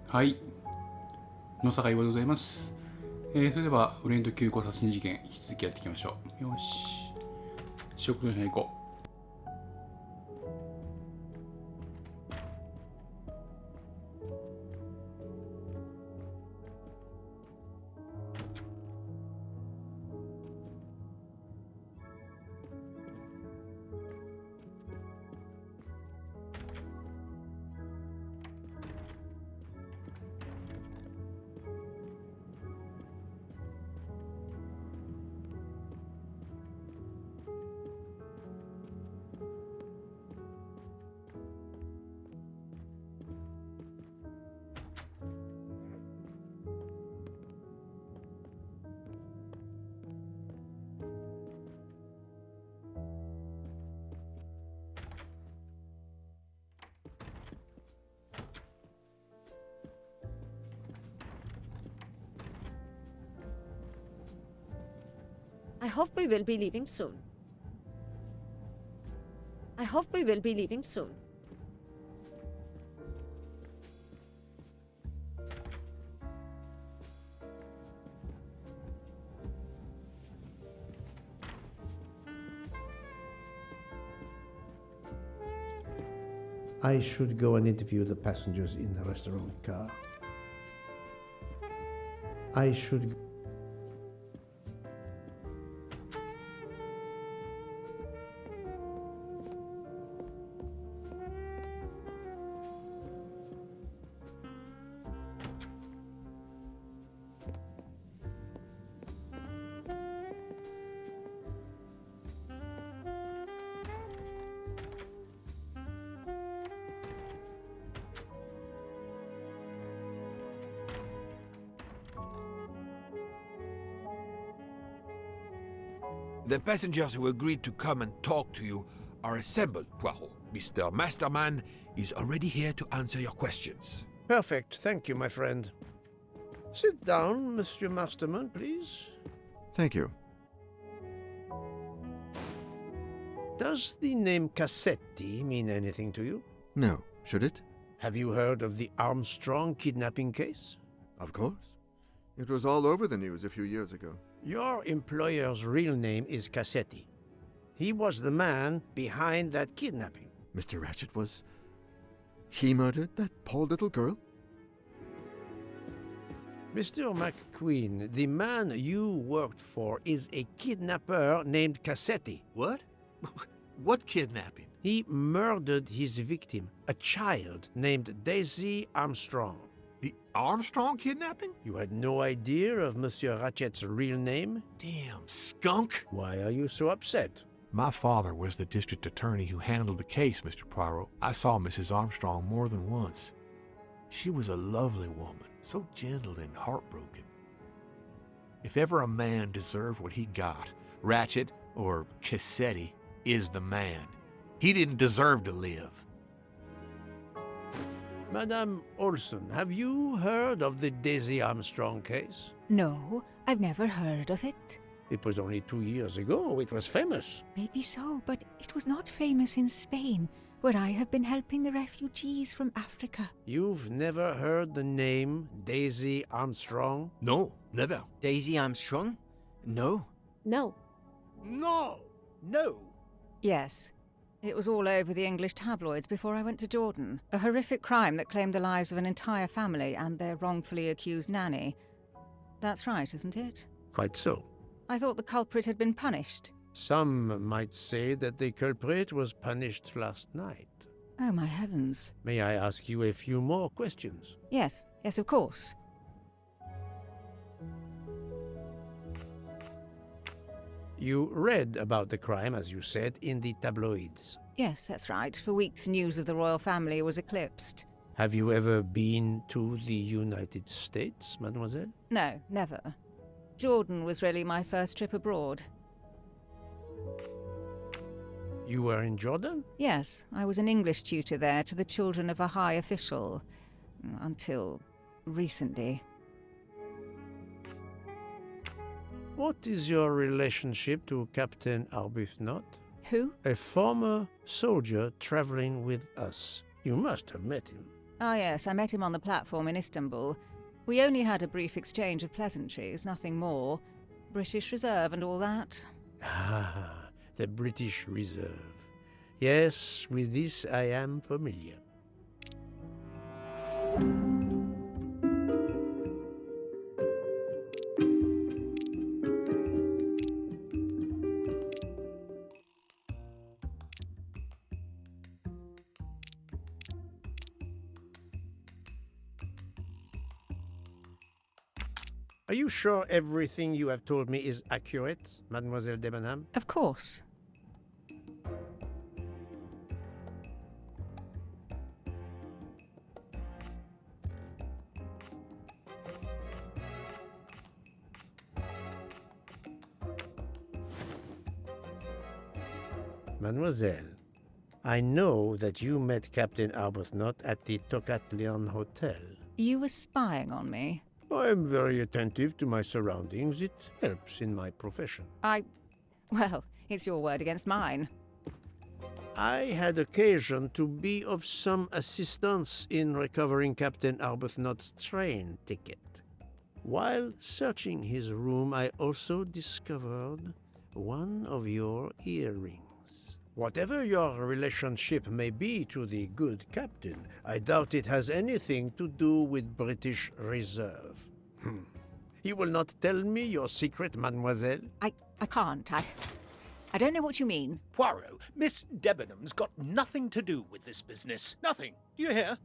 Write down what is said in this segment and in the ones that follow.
はい、野坂岩でございます。それでは、オリエント急行殺人事件、引き続きやっていきましょう。よし。食堂に行こう。I hope we will be leaving soon. I hope we will be leaving soon. I should go and interview the passengers in the restaurant car. I should... The passengers who agreed to come and talk to you are assembled, Poirot. Mr. Masterman is already here to answer your questions. Perfect, thank you, my friend. Sit down, Monsieur Masterman, please. Thank you. Does the name Cassetti mean anything to you? No, should it? Have you heard of the Armstrong kidnapping case? Of course. It was all over the news a few years ago. Your employer's real name is Cassetti. He was the man behind that kidnapping. Mr. Ratchet was... He murdered that poor little girl? Mr. McQueen, the man you worked for is a kidnapper named Cassetti. What? What kidnapping? He murdered his victim, a child named Daisy Armstrong. The Armstrong kidnapping? You had no idea of Monsieur Ratchet's real name? Damn skunk! Why are you so upset? My father was the district attorney who handled the case, Mr. Poirot. I saw Mrs. Armstrong more than once. She was a lovely woman, so gentle and heartbroken. If ever a man deserved what he got, Ratchet, or Cassetti, is the man. He didn't deserve to live. Madame Olson, have you heard of the Daisy Armstrong case? No, I've never heard of it. It was only 2 years ago. It was famous. Maybe so, but it was not famous in Spain, where I have been helping the refugees from Africa. You've never heard the name Daisy Armstrong? No, never. Daisy Armstrong? No. No. No! No! Yes. It was all over the English tabloids before I went to Jordan. A horrific crime that claimed the lives of an entire family and their wrongfully accused nanny. That's right, isn't it? Quite so. I thought the culprit had been punished. Some might say that the culprit was punished last night. Oh, my heavens. May I ask you a few more questions? Yes, of course. You read about the crime, as you said, in the tabloids. Yes, that's right. For weeks, news of the royal family was eclipsed. Have you ever been to the United States, mademoiselle? No, never. Jordan was really my first trip abroad. You were in Jordan? Yes, I was an English tutor there to the children of a high official. Until recently. What is your relationship to Captain Arbuthnot? Who? A former soldier traveling with us. You must have met him. Ah, yes, I met him on the platform in Istanbul. We only had a brief exchange of pleasantries, nothing more. British Reserve and all that. Ah, the British Reserve. Yes, with this I am familiar. Are you sure everything you have told me is accurate, Mademoiselle Debenham? Of course. Mademoiselle, I know that you met Captain Arbuthnot at the Tokatlian Hotel. You were spying on me. I am very attentive to my surroundings. It helps in my profession. Well, it's your word against mine. I had occasion to be of some assistance in recovering Captain Arbuthnot's train ticket. While searching his room, I also discovered one of your earrings. Whatever your relationship may be to the good captain, I doubt it has anything to do with British Reserve. You will not tell me your secret, mademoiselle? I can't. I don't know what you mean. Poirot, Miss Debenham's got nothing to do with this business. Nothing. Do you hear?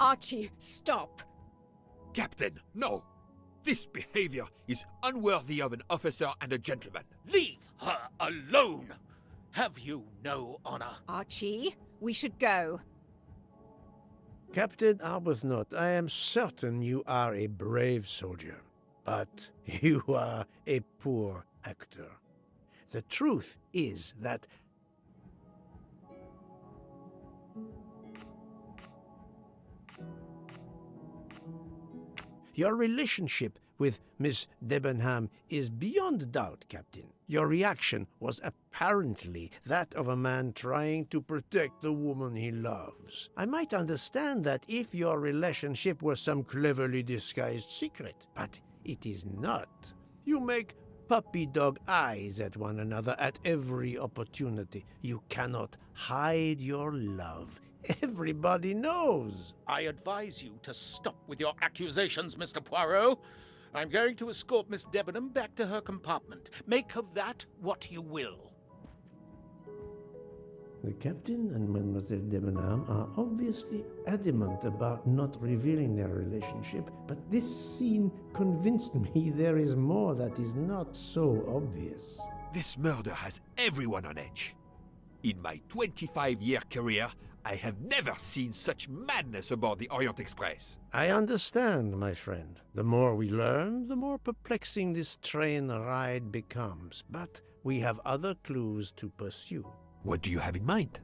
Archie, stop. Captain, no! This behavior is unworthy of an officer and a gentleman. Leave her alone! Have you no honor? Archie, we should go. Captain Arbuthnot, I am certain you are a brave soldier, but you are a poor actor. The truth is that your relationship with Miss Debenham is beyond doubt, Captain. Your reaction was apparently that of a man trying to protect the woman he loves. I might understand that if your relationship were some cleverly disguised secret, but it is not. You make puppy dog eyes at one another at every opportunity. You cannot hide your love. Everybody knows. I advise you to stop with your accusations, Mr. Poirot. I'm going to escort Miss Debenham back to her compartment. Make of that what you will. The captain and Mademoiselle Debenham are obviously adamant about not revealing their relationship, but this scene convinced me there is more that is not so obvious. This murder has everyone on edge. In my 25-year career, I have never seen such madness aboard the Orient Express. I understand, my friend. The more we learn, the more perplexing this train ride becomes. But we have other clues to pursue. What do you have in mind?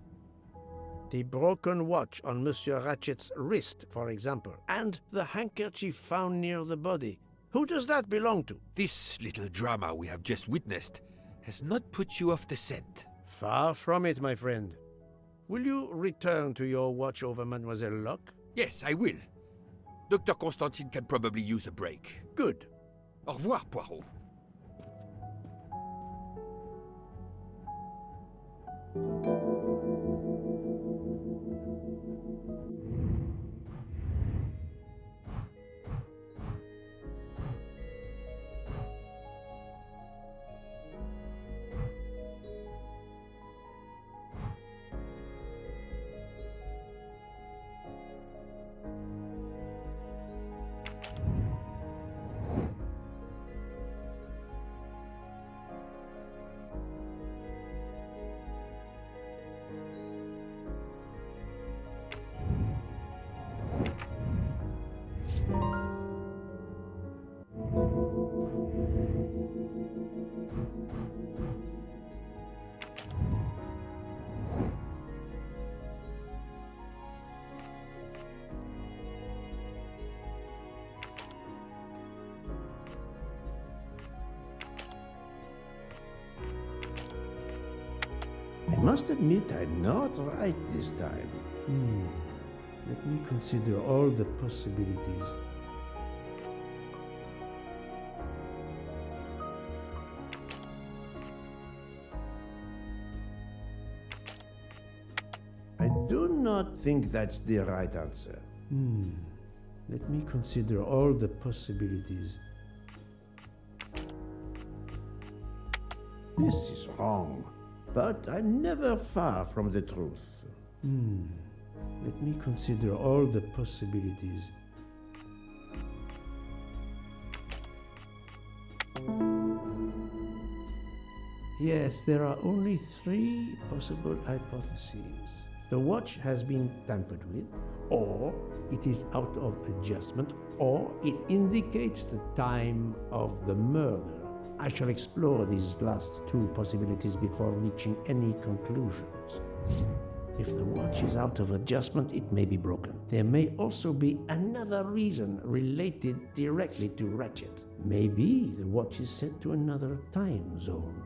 The broken watch on Monsieur Ratchet's wrist, for example, and the handkerchief found near the body. Who does that belong to? This little drama we have just witnessed has not put you off the scent. Far from it, my friend. Will you return to your watch over Mademoiselle Locke? Yes, I will. Dr. Constantine can probably use a break. Good. Au revoir, Poirot. must admit I'm not right this time. Let me consider all the possibilities. I do not think that's the right answer. Let me consider all the possibilities. This is wrong, but I'm never far from the truth. Let me consider all the possibilities. Yes, there are only 3 possible hypotheses. The watch has been tampered with, or it is out of adjustment, or it indicates the time of the murder. I shall explore these last 2 possibilities before reaching any conclusions. If the watch is out of adjustment, it may be broken. There may also be another reason related directly to Ratchet. Maybe the watch is set to another time zone.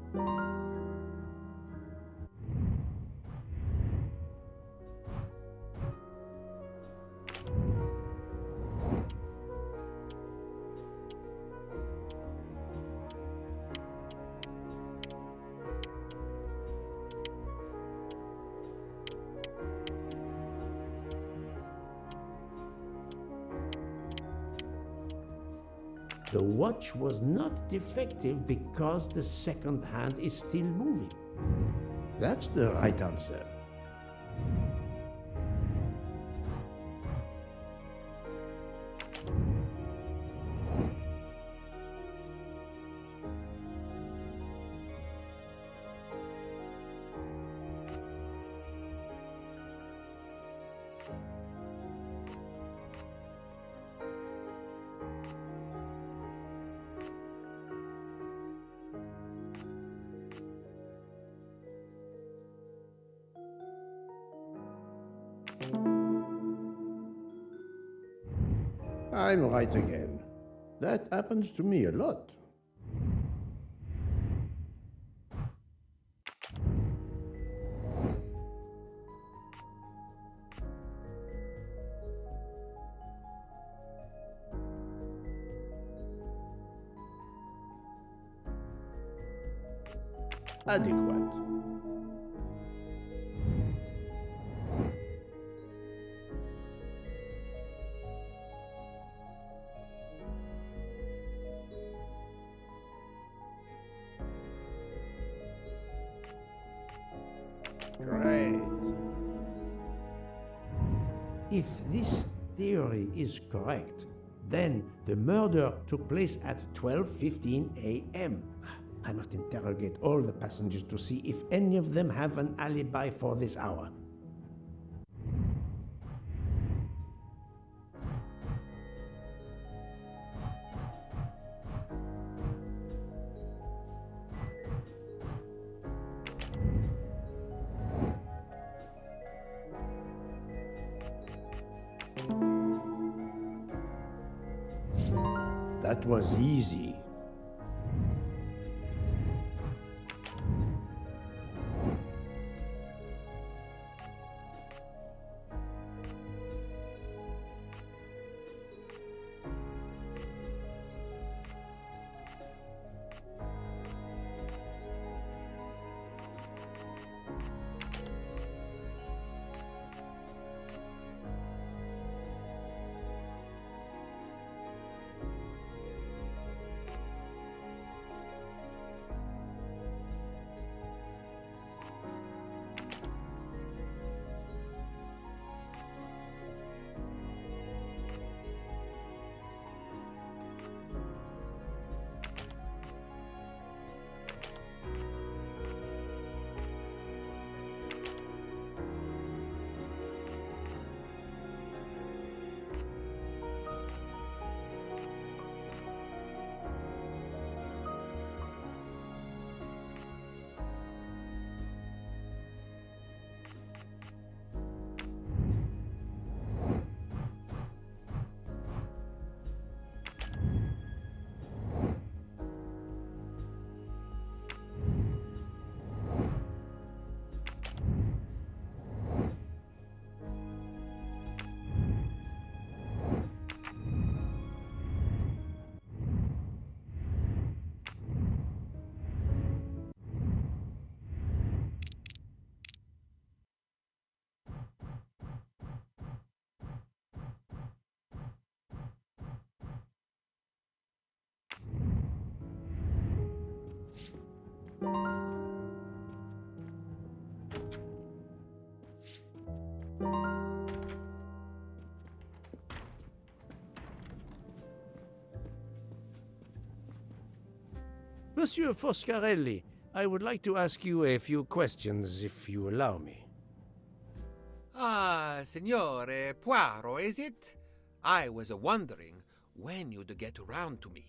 The watch was not defective because the second hand is still moving. That's the right answer. I'm right again. That happens to me a lot. Adequate. Great. If this theory is correct, then the murder took place at 12:15 a.m. I must interrogate all the passengers to see if any of them have an alibi for this hour. That was easy. Monsieur Foscarelli, I would like to ask you a few questions, if you allow me. Ah, Signore Poirot, is it? I was wondering when you'd get around to me.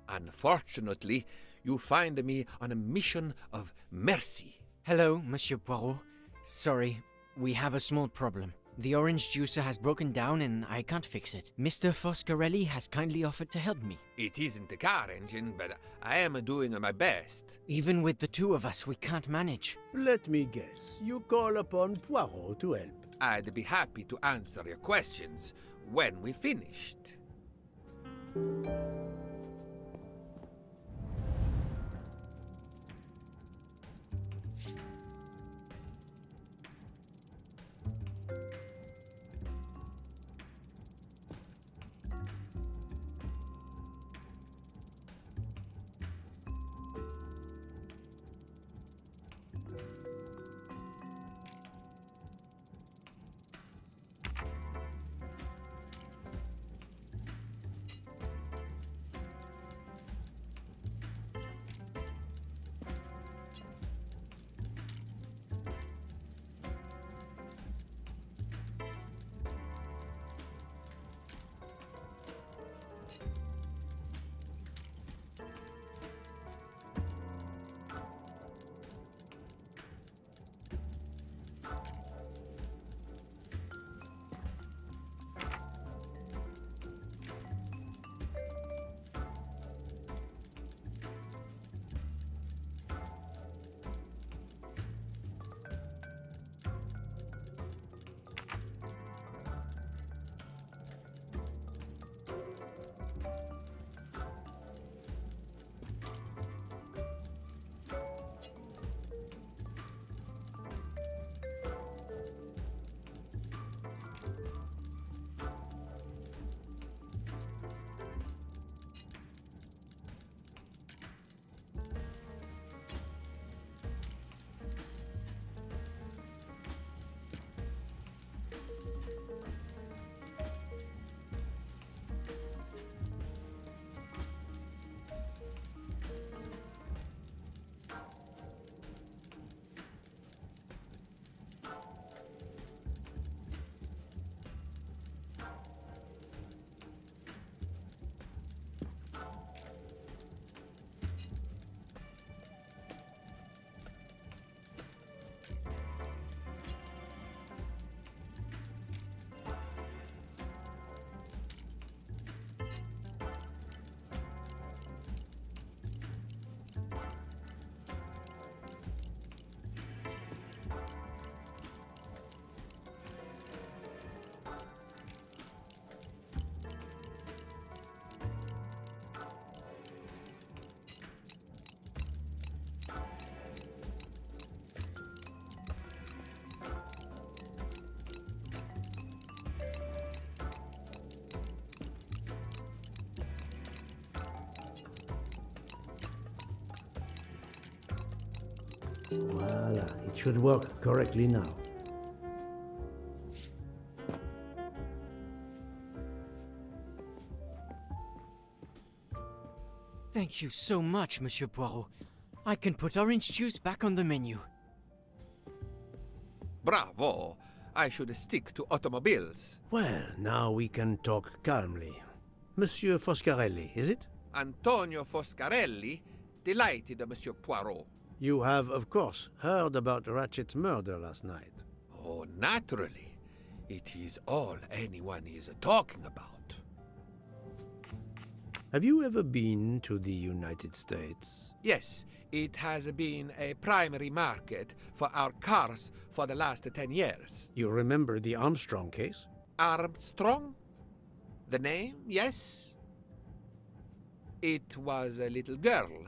Unfortunately, you find me on a mission of mercy. Hello, Monsieur Poirot. Sorry, we have a small problem. The orange juicer has broken down and I can't fix it. Mr. Foscarelli has kindly offered to help me. It isn't a car engine, but I am doing my best. Even with the two of us, we can't manage. Let me guess. You call upon Poirot to help. I'd be happy to answer your questions when we finished. Voila, it should work correctly now. Thank you so much, Monsieur Poirot. I can put orange juice back on the menu. Bravo! I should stick to automobiles. Well, now we can talk calmly. Monsieur Foscarelli, is it? Antonio Foscarelli, delighted, Monsieur Poirot. You have, of course, heard about Ratchet's murder last night. Oh, naturally. It is all anyone is talking about. Have you ever been to the United States? Yes, it has been a primary market for our cars for the last 10 years. You remember the Armstrong case? Armstrong? The name, yes? It was a little girl.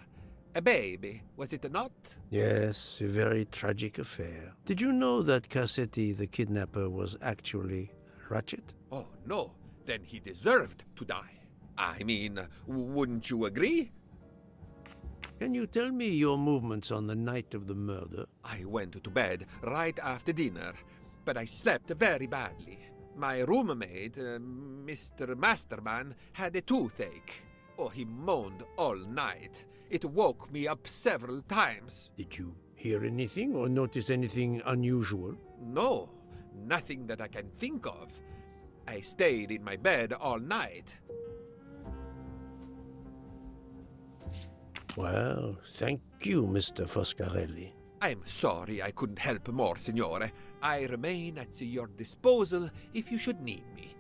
A baby, was it not? Yes, a very tragic affair. Did you know that Cassetti, the kidnapper, was actually Ratchet? Oh, no. Then he deserved to die. I mean, wouldn't you agree? Can you tell me your movements on the night of the murder? I went to bed right after dinner, but I slept very badly. My roommate, Mr. Masterman, had a toothache. Oh, he moaned all night. It woke me up several times. Did you hear anything or notice anything unusual? No, nothing that I can think of. I stayed in my bed all night. Well, thank you, Mr. Foscarelli. I'm sorry I couldn't help more, Signore. I remain at your disposal if you should need me.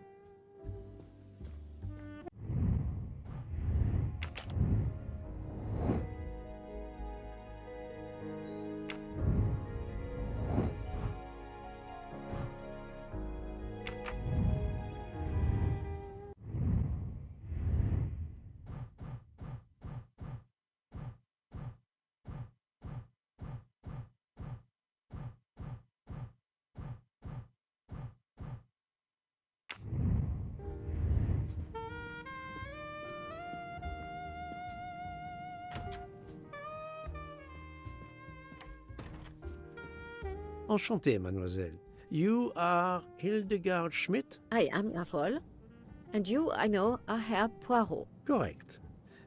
Enchanté, mademoiselle. You are Hildegard Schmidt? I am, jawohl. And you, I know, are Herr Poirot. Correct.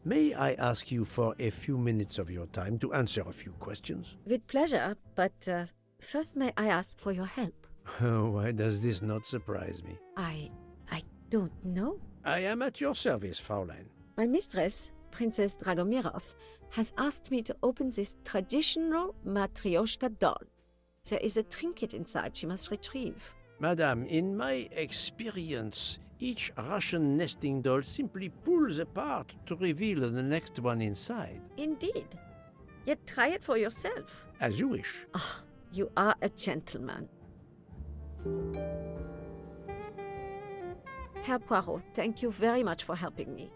May I ask you for a few minutes of your time to answer a few questions? With pleasure, but first may I ask for your help? Why does this not surprise me? I don't know. I am at your service, Fraulein. My mistress, Princess Dragomirov, has asked me to open this traditional Matryoshka doll. There is a trinket inside she must retrieve. Madame, in my experience, each Russian nesting doll simply pulls apart to reveal the next one inside. Indeed. Yet try it for yourself. As you wish. Ah, you are a gentleman. Herr Poirot, thank you very much for helping me.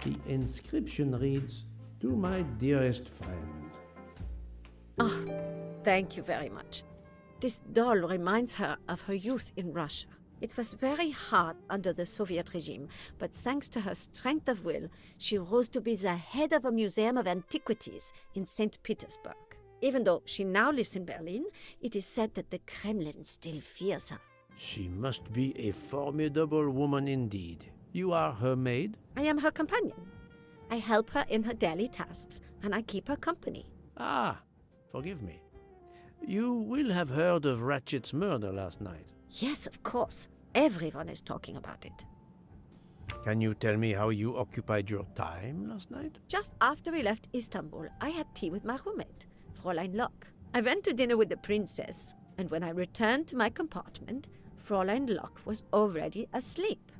The inscription reads, "To my dearest friend." Ah, thank you very much. This doll reminds her of her youth in Russia. It was very hard under the Soviet regime, but thanks to her strength of will, she rose to be the head of a museum of antiquities in St. Petersburg. Even though she now lives in Berlin, it is said that the Kremlin still fears her. She must be a formidable woman indeed. You are her maid? I am her companion. I help her in her daily tasks, and I keep her company. Ah, forgive me. You will have heard of Ratchet's murder last night. Yes, of course. Everyone is talking about it. Can you tell me how you occupied your time last night? Just after we left Istanbul, I had tea with my roommate, Fräulein Locke. I went to dinner with the princess, and when I returned to my compartment, Fräulein Locke was already asleep.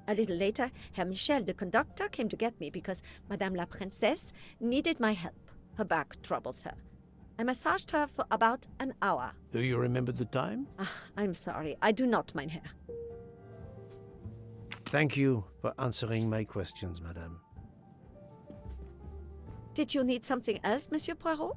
A little later, Herr Michel, the conductor, came to get me because Madame la Princesse needed my help. Her back troubles her. I massaged her for about an hour. Do you remember the time? I'm sorry, I do not, mein Herr. Thank you for answering my questions, madame. Did you need something else, Monsieur Poirot?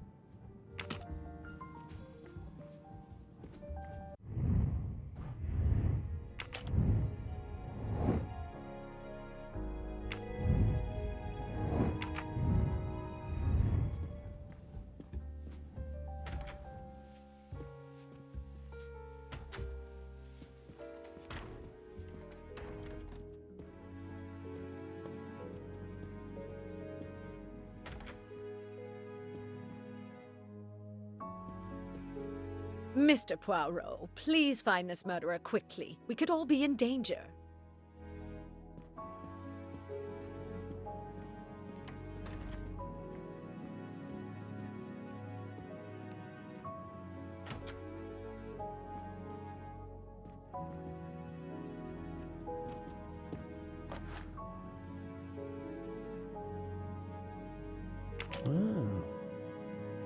Mr. Poirot, please find this murderer quickly. We could all be in danger.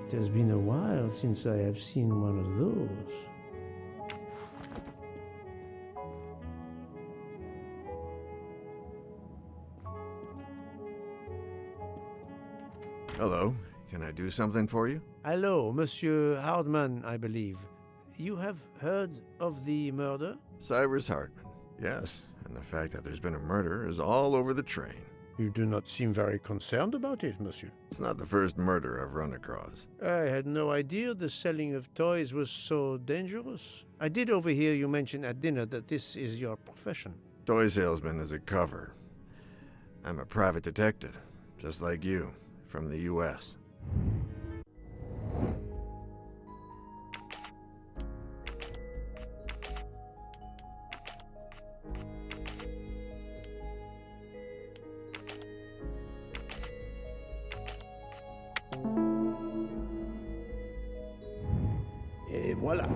It has been a while since I have seen one of those. Hello. Can I do something for you? Hello, Monsieur Hardman, I believe. You have heard of the murder? Cyrus Hartman. Yes, and the fact that there's been a murder is all over the train. You do not seem very concerned about it, monsieur. It's not the first murder I've run across. I had no idea the selling of toys was so dangerous. I did overhear you mention at dinner that this is your profession. Toy salesman is a cover. I'm a private detective, just like you, from the U.S. Et voilà.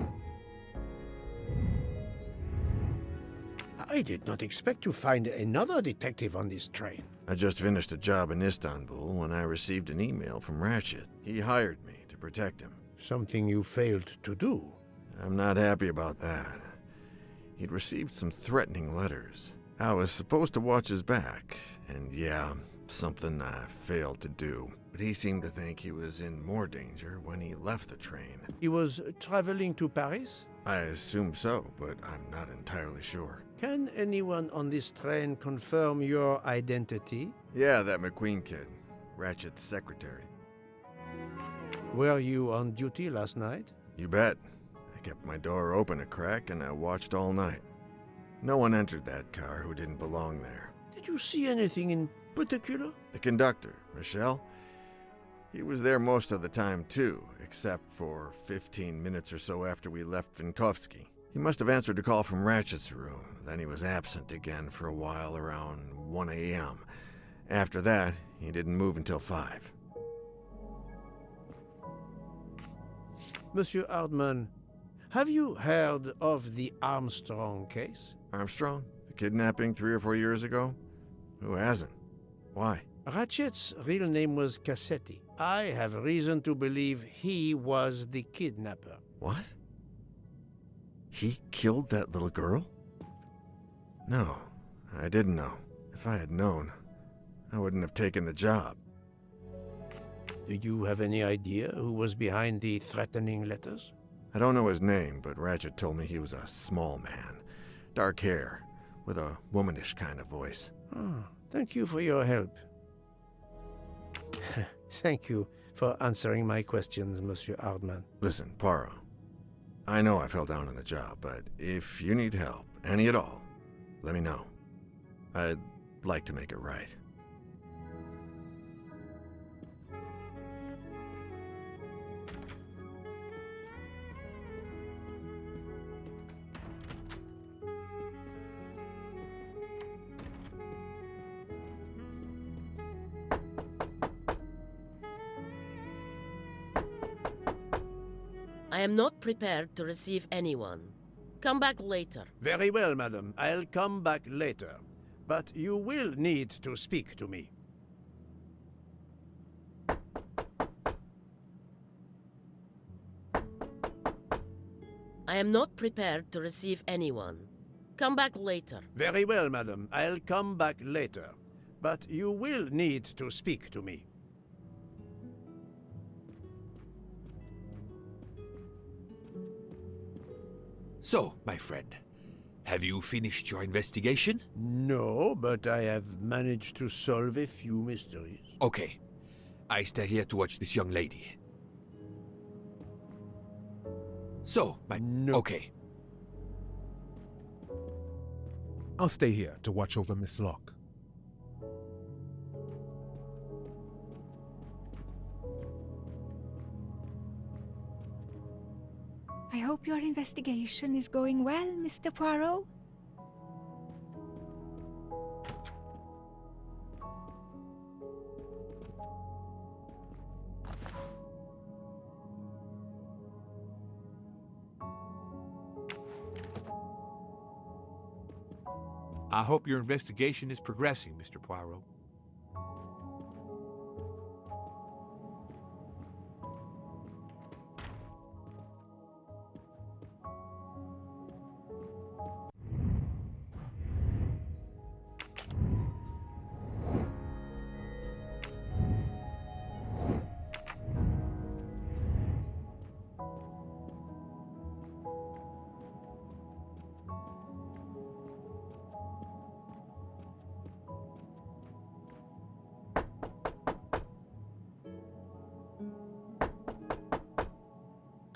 I did not expect to find another detective on this train. I just finished a job in Istanbul when I received an email from Ratchet. He hired me to protect him. Something you failed to do. I'm not happy about that. He'd received some threatening letters. I was supposed to watch his back, and yeah, something I failed to do. But he seemed to think he was in more danger when he left the train. He was traveling to Paris? I assume so, but I'm not entirely sure. Can anyone on this train confirm your identity? Yeah, that McQueen kid. Ratchet's secretary. Were you on duty last night? You bet. I kept my door open a crack and I watched all night. No one entered that car who didn't belong there. Did you see anything in particular? The conductor, Michel. He was there most of the time too, except for 15 minutes or so after we left Vinkovsky. He must have answered a call from Ratchet's room, then he was absent again for a while around 1 a.m. After that, he didn't move until 5. Monsieur Hardman, have you heard of the Armstrong case? Armstrong? The kidnapping 3 or 4 years ago? Who hasn't? Why? Ratchet's real name was Cassetti. I have reason to believe he was the kidnapper. What? He killed that little girl? No, I didn't know. If I had known, I wouldn't have taken the job. Do you have any idea who was behind the threatening letters? I don't know his name, but Ratchet told me he was a small man. Dark hair, with a womanish kind of voice. Ah, thank you for your help. Thank you for answering my questions, Monsieur Hardman. Listen, Poirot. I know I fell down on the job, but if you need help, any at all, let me know. I'd like to make it right. I am not prepared to receive anyone. Come back later. Very well, madam. I'll come back later. But you will need to speak to me. I am not prepared to receive anyone. Come back later. Very well, madam. I'll come back later. But you will need to speak to me. So, my friend, have you finished your investigation? No, but I have managed to solve a few mysteries. Okay. I stay here to watch this young lady. So, No. Okay. I'll stay here to watch over Miss Locke. I hope your investigation is going well, Mr. Poirot. I hope your investigation is progressing, Mr. Poirot.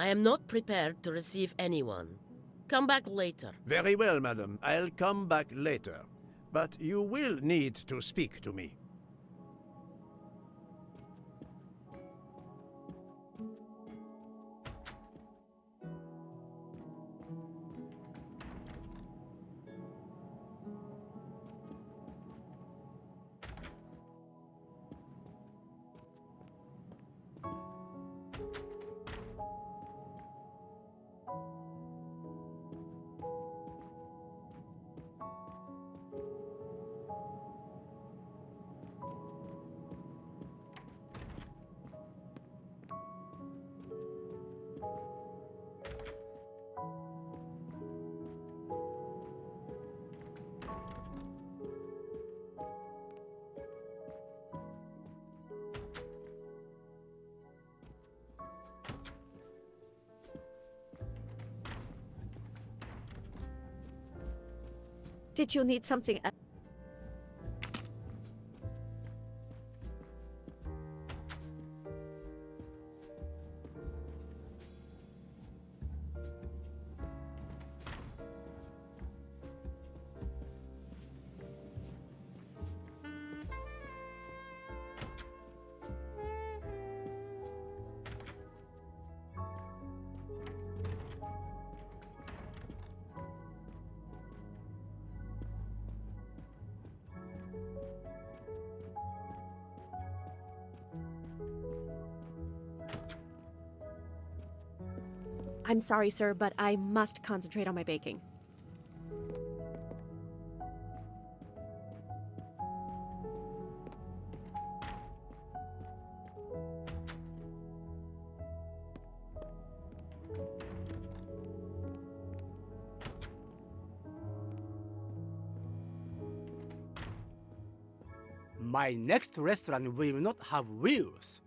I am not prepared to receive anyone. Come back later. Very well, madam. I'll come back later. But you will need to speak to me. Did you need something else? I'm sorry, sir, but I must concentrate on my baking. My next restaurant will not have wheels.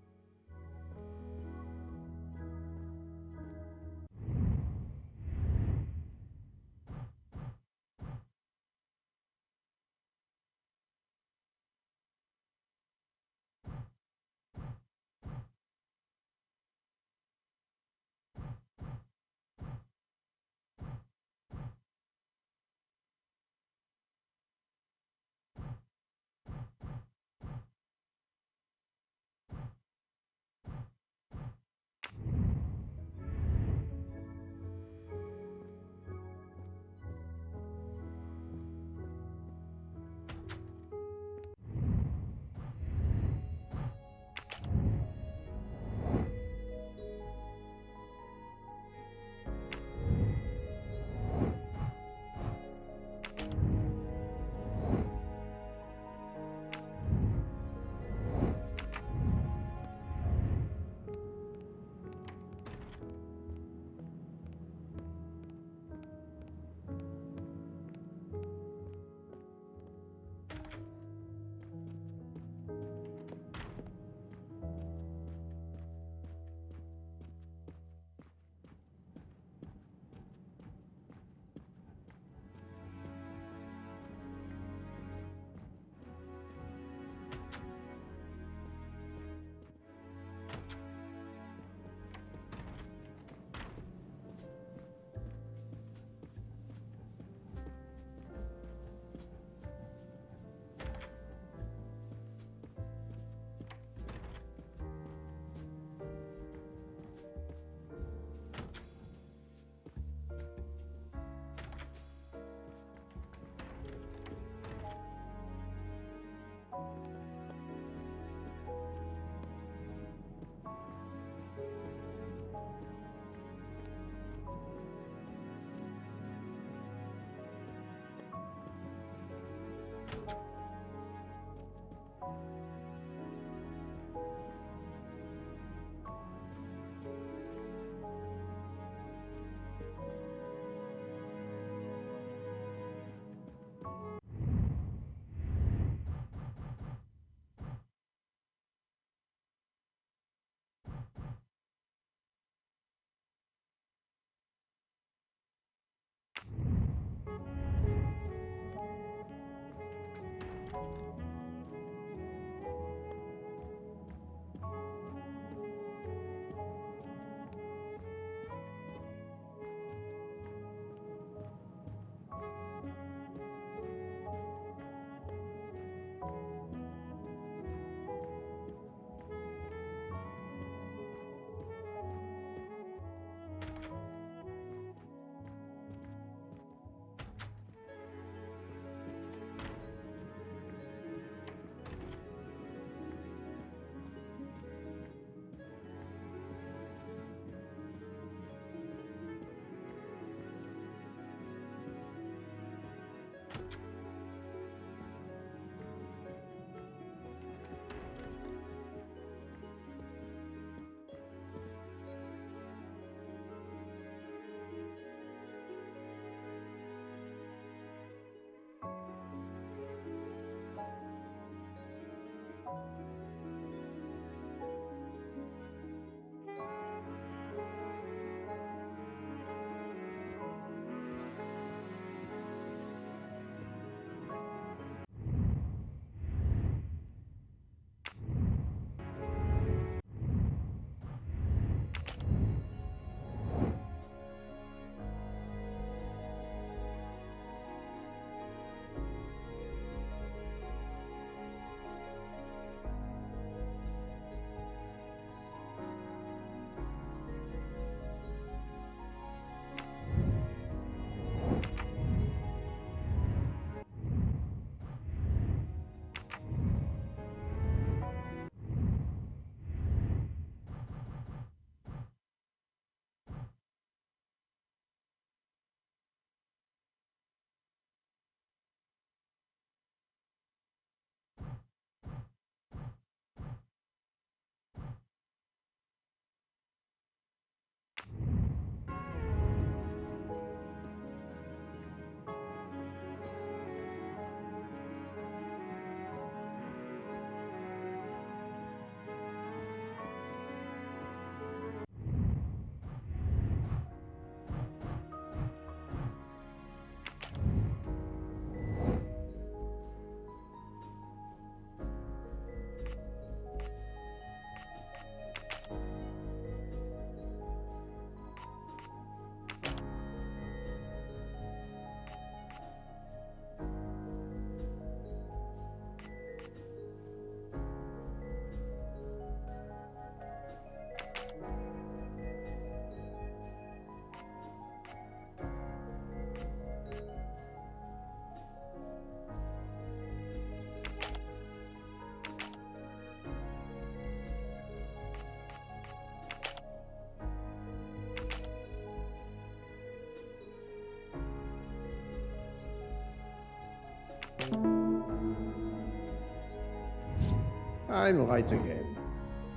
I'm right again.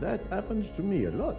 That happens to me a lot.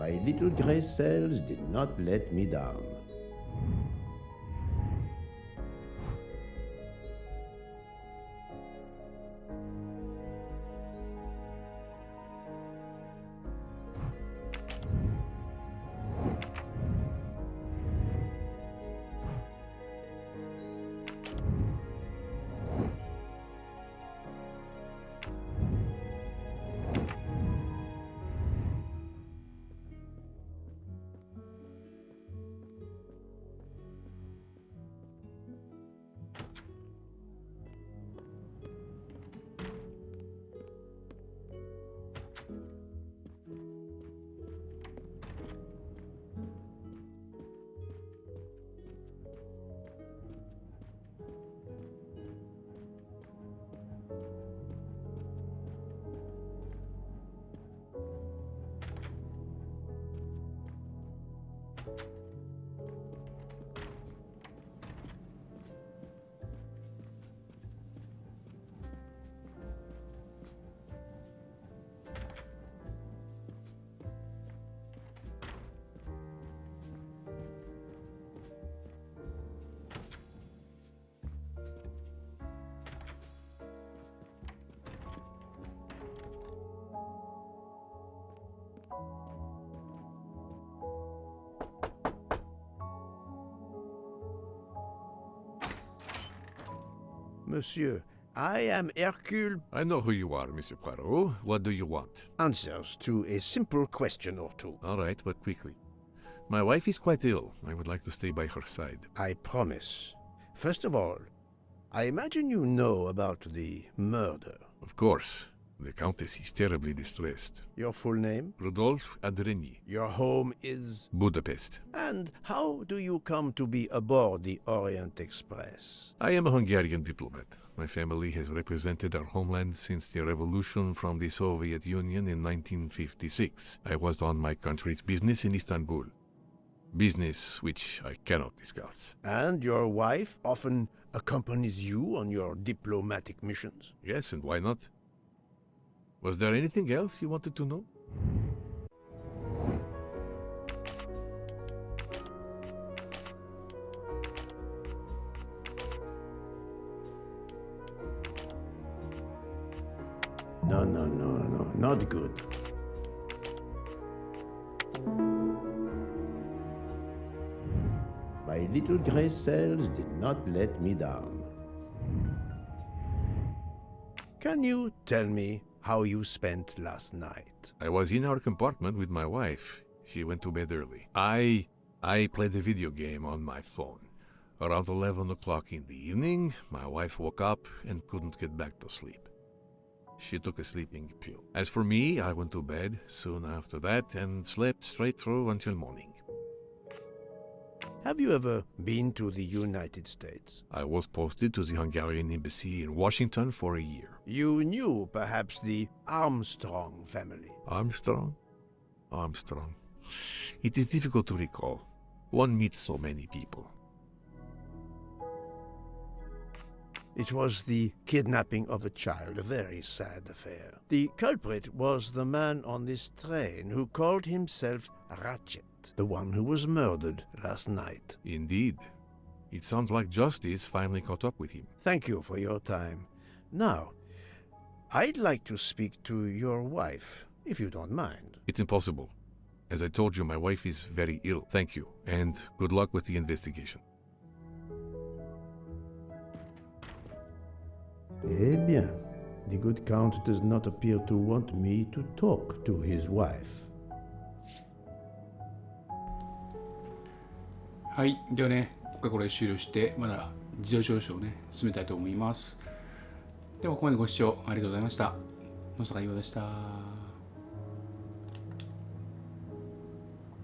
My little gray cells did not let me down. Monsieur, I am Hercule. I know who you are, Monsieur Poirot. What do you want? Answers to a simple question or two. All right, but quickly. My wife is quite ill. I would like to stay by her side. I promise. First of all, I imagine you know about the murder. Of course. The Countess is terribly distressed. Your full name? Rodolphe Adreny. Your home is? Budapest. And how do you come to be aboard the Orient Express? I am a Hungarian diplomat. My family has represented our homeland since the revolution from the Soviet Union in 1956. I was on my country's business in Istanbul. Business which I cannot discuss. And your wife often accompanies you on your diplomatic missions? Yes, and why not? Was there anything else you wanted to know? No, not good. My little gray cells did not let me down. Can you tell me how you spent last night? I was in our compartment with my wife. She went to bed early. I played a video game on my phone. Around 11 o'clock in the evening, my wife woke up and couldn't get back to sleep. She took a sleeping pill. As for me, I went to bed soon after that and slept straight through until morning. Have you ever been to the United States? I was posted to the Hungarian embassy in Washington for a year. You knew perhaps the Armstrong family. Armstrong? Armstrong. It is difficult to recall. One meets so many people. It was the kidnapping of a child, a very sad affair. The culprit was the man on this train who called himself Ratchet, the one who was murdered last night. Indeed. It sounds like justice finally caught up with him. Thank you for your time. Now, I'd like to speak to your wife, if you don't mind. It's impossible. As I told you, my wife is very ill. Thank you, and good luck with the investigation. Eh bien, the good count does not appear to want me to talk to his wife. はい、ではね、今回これ終了して、まだ事情聴取をね、進めたいと思います。では、ここまでご視聴ありがとうございました。野坂岩でした。